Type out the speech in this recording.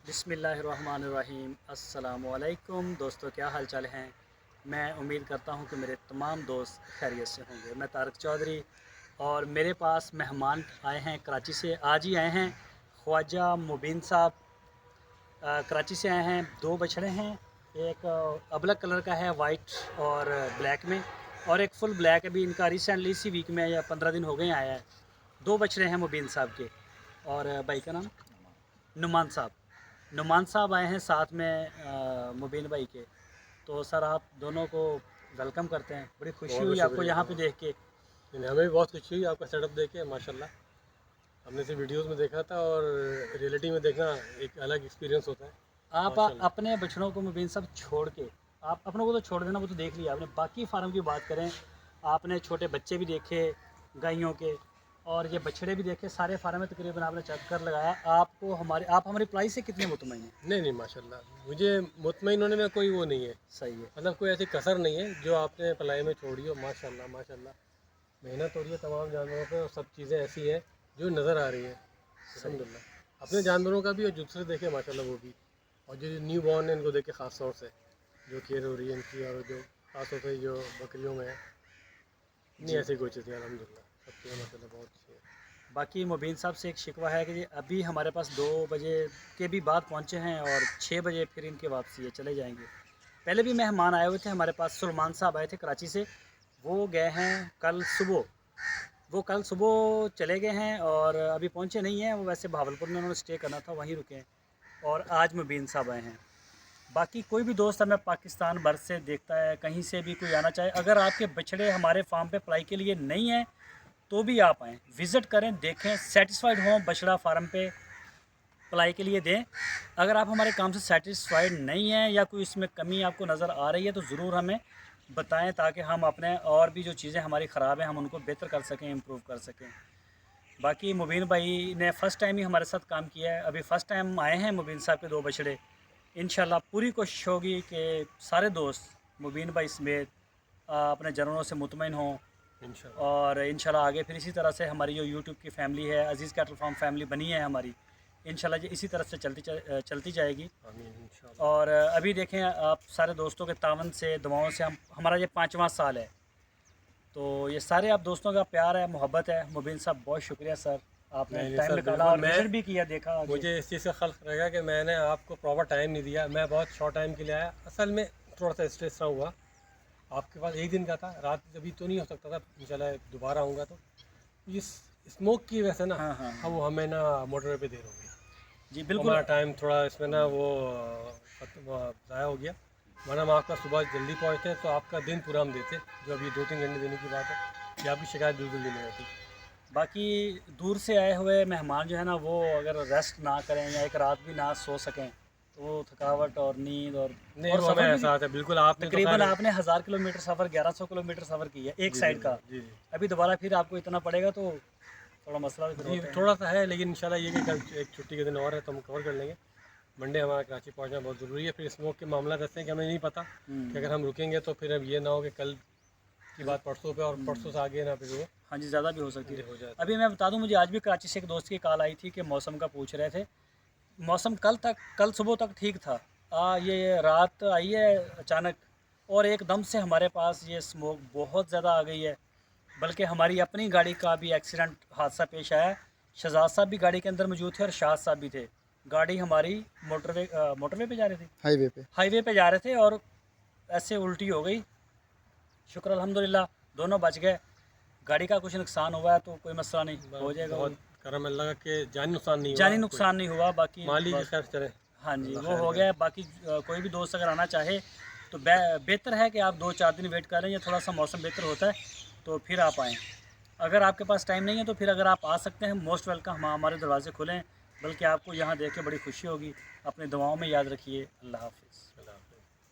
बिस्मिल्लाहिर्रहमानिर्रहीम। अस्सलामुअलैकुम दोस्तों, क्या हाल चाल हैं। मैं उम्मीद करता हूं कि मेरे तमाम दोस्त खैरियत से होंगे। मैं तारक चौधरी और मेरे पास मेहमान आए हैं कराची से। आज ही आए हैं ख्वाजा मुबीन साहब, कराची से आए हैं। दो बछड़े हैं, एक अबलग कलर का है वाइट और ब्लैक में, और एक फुल ब्लैक। अभी इनका रिसेंटली इसी वीक में या 15 दिन हो गए आया है। दो बछड़े हैं मुबीन साहब के। और भाई का नाम नुमान साहब। नुमान साहब आए हैं साथ में मुबीन भाई के। तो सर आप दोनों को वेलकम करते हैं। बड़ी खुशी बहुत हुई बहुत आपको शुक्रिया। यहाँ पे देख के। हमें भी बहुत खुशी हुई आपका सेटअप देख के, माशाल्लाह। हमने सिर्फ वीडियोस में देखा था और रियलिटी में देखना एक अलग एक्सपीरियंस होता है। आप माशाल्लाह। अपने बछड़ों को मुबीन साहब छोड़ के, आप अपनों को तो छोड़ देना, वो तो देख लिया आपने। बाकी फार्म की बात करें, आपने छोटे बच्चे भी देखे गायों के, और ये बछड़े भी देखे। सारे फार्म में तकरीबन आपने चक्कर लगाया। आपको आप हमारी प्राइस से कितने मुतमईन हैं? नहीं नहीं, माशाल्लाह, मुझे मुतमईन होने में कोई वो नहीं है। सही है। मतलब कोई ऐसी कसर नहीं है जो आपने पलाई में छोड़ी हो। माशाल्लाह माशाल्लाह, मेहनत हो रही है तमाम जानवरों पे और सब चीज़ें ऐसी हैं जो नज़र आ रही हैं। सही। अल्हम्दुलिल्लाह, अपने जानवरों का भी और दूसरे देखे माशाल्लाह वो भी। और जो न्यू बॉर्न है इनको देखे ख़ास तौर से जो केयर हो रही है इनकी, और जो ख़ास तौर से जो बकरियों में है, नहीं जी। ऐसी कोई चीज़ नहीं। अल्हम्दुलिल्लाह सब चीज़ें माशाल्लाह बहुत अच्छी है। बाकी मुबीन साहब से एक शिकवा है कि जी अभी हमारे पास 2 बजे के भी बाद पहुंचे हैं, और 6 बजे फिर इनकी वापसी है, चले जाएंगे। पहले भी मेहमान आए हुए थे हमारे पास, सुलेमान साहब आए थे कराची से। वो गए हैं कल सुबह। वो कल सुबह चले गए हैं और अभी पहुंचे नहीं हैं। वो वैसे भावलपुर में उन्होंने स्टे करना था, वहीं रुके हैं। और आज मुबीन साहब आए हैं। बाकी कोई भी दोस्त हमें पाकिस्तान भर से देखता है, कहीं से भी कोई आना चाहे, अगर आपके बछड़े हमारे फार्म पे पलाई के लिए नहीं हैं तो भी आप आएँ, विज़िट करें, देखें, सेटिस्फाइड हों बछड़ा फार्म पे पलाई के लिए दें। अगर आप हमारे काम से सेटिस्फाइड नहीं हैं या कोई इसमें कमी आपको नज़र आ रही है तो ज़रूर हमें बताएं, ताकि हम अपने और भी जो चीज़ें हमारी ख़राब हैं हम उनको बेहतर कर सकें, इम्प्रूव कर सकें। बाकी मुबीन भाई ने फ़र्स्ट टाइम ही हमारे साथ काम किया है। अभी फ़र्स्ट टाइम आए हैं मुबीन साहब के 2 बछड़े। इंशाल्लाह पूरी कोशिश होगी कि सारे दोस्त मुबीन भाई समेत अपने जानवरों से मुतमईन हों। इंशाल्लाह। और इंशाल्लाह आगे फिर इसी तरह से हमारी जो यूट्यूब की फैमिली है, अज़ीज़ कैटल फार्म फैमिली बनी है हमारी, इंशाल्लाह ये इसी तरह से चलती जाएगी। आमीन इंशाल्लाह। और अभी देखें, आप सारे दोस्तों के तावन से, दुआओं से हमारा ये 5वां साल है। तो ये सारे आप दोस्तों का प्यार है, मोहब्बत है। मुबीन साहब बहुत शुक्रिया सर, आपने नहीं नहीं टाइम सर, निकाला बिल्कुल। और मैं विज़िट भी किया, देखा आगे। मुझे इस चीज़ का खल्क रहेगा कि मैंने आपको प्रॉपर टाइम नहीं दिया। मैं बहुत शॉर्ट टाइम के लिए आया। असल में थोड़ा सा स्ट्रेस रहा हुआ। आपके पास एक दिन का था, रात अभी तो नहीं हो सकता था। इंशाल्लाह दोबारा आऊँगा तो इस स्मोक की वजह से ना, हाँ हाँ अब हाँ। वो हमें ना मोटरवे पे देर हो गई। जी तो बिल्कुल। हमारा टाइम थोड़ा इसमें ना वो ज़ाया हो गया। वरना हम आपका सुबह जल्दी पहुँचते तो आपका दिन पूरा हम देते। जो अभी 2-3 घंटे देने की बात है, ये आपकी शिकायत बिल्कुल भी नहीं होती। बाकी दूर से आए हुए मेहमान जो है ना, वो अगर रेस्ट ना करें या एक रात भी ना सो सकें तो वो थकावट और नींद नहीं, और वो हमें सफ़र भी। एहसास है बिल्कुल। आपने तो तकरीबन खैर। आपने 1000 किलोमीटर सफ़र, 1100 किलोमीटर सफ़र किया एक जी साइड बिल्कुल। का। जी जी। अभी दोबारा फिर आपको इतना पड़ेगा तो थोड़ा मसला भी फिर जी होते हैं। थोड़ा सा है, लेकिन इंशाल्लाह ये कि कल एक छुट्टी के दिन और है तो हम कवर कर लेंगे। मंडे हमारा कराची पहुंचना बहुत ज़रूरी है। फिर स्मोक के मामला ऐसे हैं कि हमें नहीं पता कि अगर हम रुकेंगे तो फिर अब ये ना हो कि कल की बात परसों पे और परसों से आगे ना फिर वो हाँ जी, ज़्यादा भी हो सकती है। हो जाए तो। अभी मैं बता दूं, मुझे आज भी कराची से एक दोस्त की कॉल आई थी कि मौसम का पूछ रहे थे। मौसम कल सुबह तक ठीक था। ये रात आई है अचानक, और एकदम से हमारे पास ये स्मोक बहुत ज़्यादा आ गई है। बल्कि हमारी अपनी गाड़ी का भी एक्सीडेंट, हादसा पेश आया। शहजाद साहब भी गाड़ी के अंदर मौजूद थे और शाद साहब भी थे। गाड़ी हमारी मोटरवे पे जा रही थी, हाईवे पे जा रहे थे, और ऐसे उल्टी हो गई। शुक्र अल्हम्दुलिल्लाह दोनों बच गए। गाड़ी का कुछ नुकसान हुआ है तो कोई मसला नहीं, हो जाएगा वो। बहुत करम अल्लाह का कि जानी नुकसान नहीं हुआ जानी कोई। नुकसान नहीं हुआ, बाकी माली की बस। खैर चले, हाँ जी, अल्लाह वो खैर हो करे। गया। बाकी कोई भी दोस्त अगर आना चाहे तो बेहतर है कि आप 2-4 दिन वेट करें, या थोड़ा सा मौसम बेहतर होता है तो फिर आप आएँ। अगर आपके पास टाइम नहीं है तो फिर अगर आप आ सकते हैं, मोस्ट वेलकम, हमारे दरवाजे खुले हैं। बल्कि आपको यहाँ देख के बड़ी खुशी होगी। अपनी दुआओं में याद रखिए। अल्लाह हाफ़िज़।